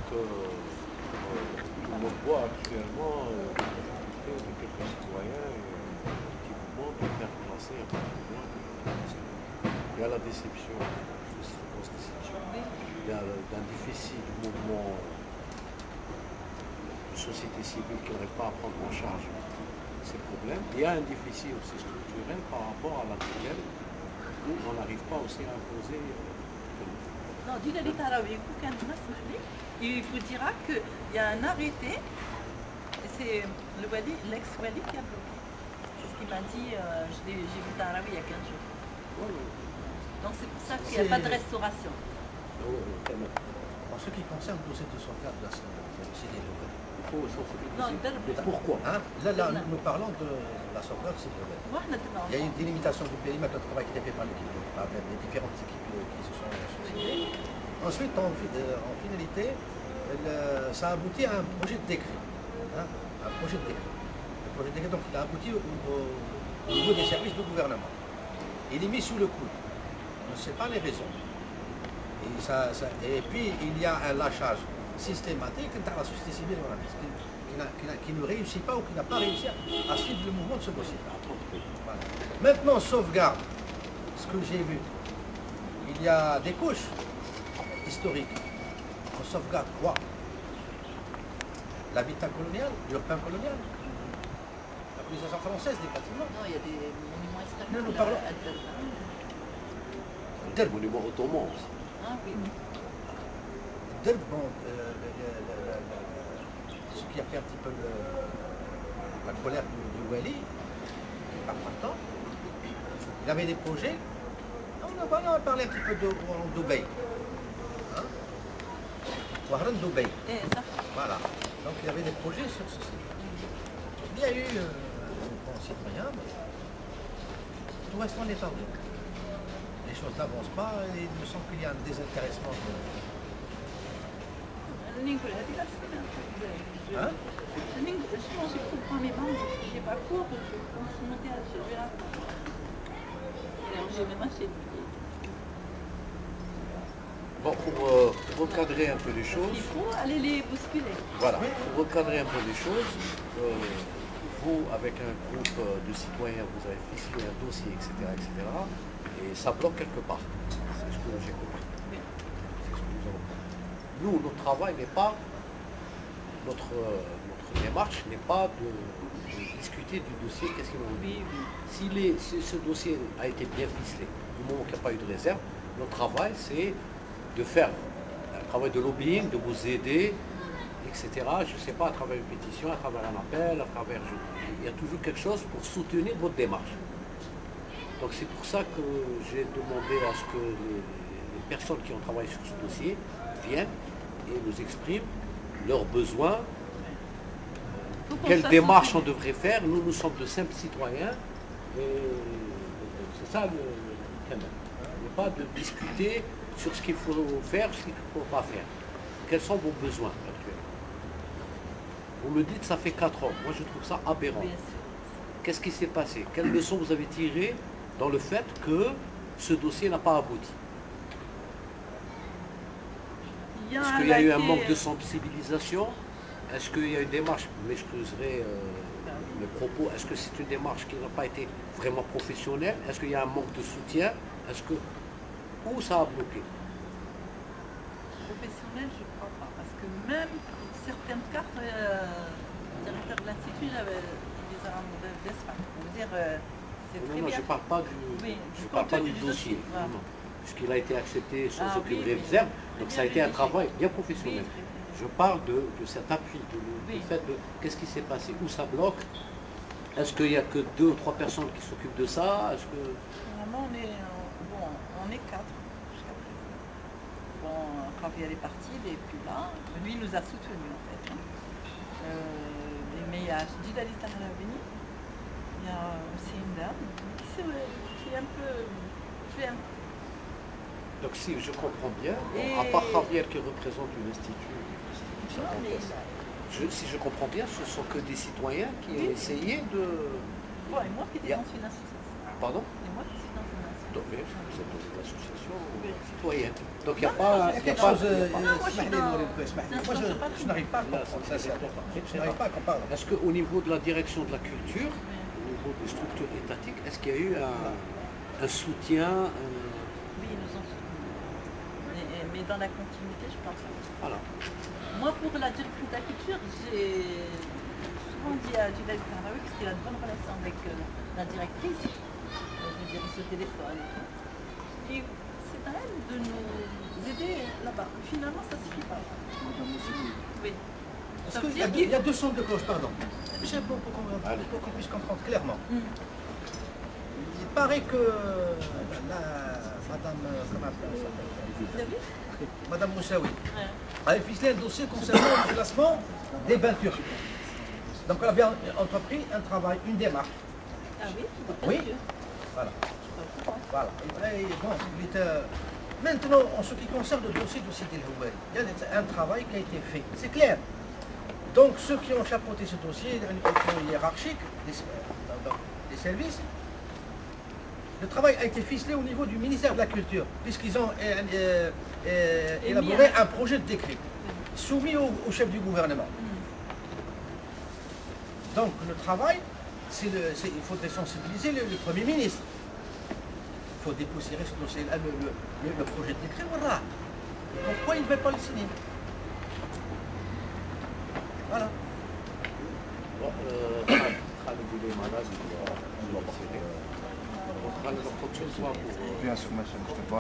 que tout le monde voit actuellement de quelques citoyens qui vous demandent de faire classer un peu plus loin. Il y a la déception, je pense déception. Il y a un déficit du mouvement de société civile qui n'aurait pas à prendre en charge ces problèmes. Il y a un déficit aussi structurel par rapport à la tutelle où on n'arrive pas aussi à imposer. Non, il vous dira qu'il y a un arrêté, et c'est l'ex-Wali qui a bloqué. C'est ce qu'il m'a dit, j'ai vu Tarawi il y a 15 jours. Donc c'est pour ça qu'il n'y a pas de restauration. En ce qui concerne le dossier de sauvegarde de la CDE, Non, pourquoi là, nous parlons de la sauvegarde CDE. Il y a une délimitation du périmètre de travail qui a été fait par l'équipe, par les différentes équipes qui se sont succédées. Ensuite, en finalité, ça a abouti à un projet de décret. Un projet de décret. Le projet de décret, donc, il a abouti au niveau des services du gouvernement. Il est mis sous le coude. On ne sait pas les raisons. Et puis, il y a un lâchage systématique de la société civile qui ne réussit pas ou qui n'a pas réussi à suivre le mouvement de ce dossier. Voilà. Maintenant, sauvegarde, ce que j'ai vu, il y a des couches historiques. On sauvegarde quoi? L'habitat colonial, l'urbain colonial, la colonisation française des bâtiments. Non, il y a des monuments historiques. Nous parlons des monuments ottomans aussi. Ah oui. Bon, ce qui a fait un petit peu la colère du Wali, qui part maintenant, il avait des projets. On a parlé un petit peu de Dubaï. Wahran Dubaï. Voilà. Donc il y avait des projets sur ce site. Il y a eu un citoyen, mais tout reste en état. Les choses n'avancent pas et il me semble qu'il y a un désintéressement. Hein? Je comprends mes membres, je sais pas quoi, parce que quand je montais à celui-là, j'ai même acheté. Bon, pour recadrer un peu les choses. Il faut aller les bousculer. Voilà, pour recadrer un peu les choses, vous, avec un groupe de citoyens, vous avez ficelé un dossier, etc., etc., et ça bloque quelque part. C'est ce que j'ai compris. C'est ce que nous avons compris. Nous, notre travail n'est pas, notre démarche n'est pas de discuter du dossier, qu'est-ce qu'il en dit. Si ce dossier a été bien ficelé, du moment qu'il n'y a pas eu de réserve, notre travail, c'est de faire un travail de lobbying, de vous aider, etc. Je ne sais pas, à travers une pétition, à travers un appel, à travers... Il y a toujours quelque chose pour soutenir votre démarche. Donc c'est pour ça que j'ai demandé à ce que les personnes qui ont travaillé sur ce dossier viennent et nous expriment leurs besoins, quelle démarche on devrait faire. Nous sommes de simples citoyens et c'est ça le thème. Il n'est pas de discuter sur ce qu'il faut faire, ce qu'il ne faut pas faire. Quels sont vos besoins actuels? Vous me dites ça fait 4 ans. Moi je trouve ça aberrant. Qu'est-ce qui s'est passé? Quelles leçons vous avez tirées dans le fait que ce dossier n'a pas abouti? Est-ce qu'il y a eu un manque de sensibilisation? Est-ce qu'il y a une démarche, vous m'excuserez mes propos, est-ce que c'est une démarche qui n'a pas été vraiment professionnelle? Est-ce qu'il y a un manque de soutien? Où ça a bloqué? Professionnel, je ne crois pas. Parce que même certaines cartes, le directeur de l'Institut, il les a mauvaises d'espace. C'est très bien. Je ne parle pas du dossier. Puisqu'il a été accepté sans aucune réserve. Donc ça a été un travail bien professionnel. Je parle de cet appui, du fait de qu'est-ce qui s'est passé, où ça bloque. Est-ce qu'il n'y a que 2 ou 3 personnes qui s'occupent de ça? Normalement, on est 4 jusqu'à présent. Bon, quand il est parti, il n'est plus là. Lui, il nous a soutenus en fait. Mais il y a Djidali Tahraveni, il y a aussi une dame qui est un peu... Donc si je comprends bien, à part Javier qui représente une institution, si je comprends bien, ce sont que des citoyens qui ont essayé de... Bon, et moi qui étais dans une association. Pardon? Et moi qui suis dans une association. fait, vous êtes dans une association citoyenne. Donc il n'y a pas... Il y a quelque chose... Moi, je n'arrive pas à comprendre ça. Je n'arrive pas à comprendre. Est-ce qu'au niveau de la direction de la culture, au niveau des structures étatiques, est-ce qu'il y a eu un soutien Oui, ils nous ont soutenus. Mais dans la continuité, je pense pas. Voilà. Moi, pour la directrice de la culture, j'ai souvent dit à Jules Carnaoui, parce qu'il a de bonnes relations avec la directrice, je veux dire, sur le téléphone et tout. Et c'est à elle de nous aider là-bas. Finalement, ça ne suffit pas. Oui. Parce qu'il y a deux sons de cloche, pardon. Pour qu'on puisse comprendre clairement. Il paraît que Madame, comment elle s'appelle, Madame Moussaoui avait ficelé un dossier concernant le classement des bains turcs. Donc elle avait entrepris un travail, une démarche. Ah oui? Oui. Voilà. Voilà. Et bon, maintenant, en ce qui concerne le dossier de Sidi El Houari, il y a un travail qui a été fait. C'est clair. Donc ceux qui ont chapeauté ce dossier, au niveau hiérarchique des services, le travail a été ficelé au niveau du ministère de la Culture, puisqu'ils ont élaboré un projet de décret soumis au chef du gouvernement. Donc le travail, il faudrait sensibiliser le Premier ministre. Il faut dépoussiérer ce dossier-là, le projet de décret, voilà. Pourquoi il ne veut pas le signer? Voilà. Bon, Khaled il est malade, on va parler. On va prendre notre autre chose pour... Bien sûr, ma chaîne, je te vois.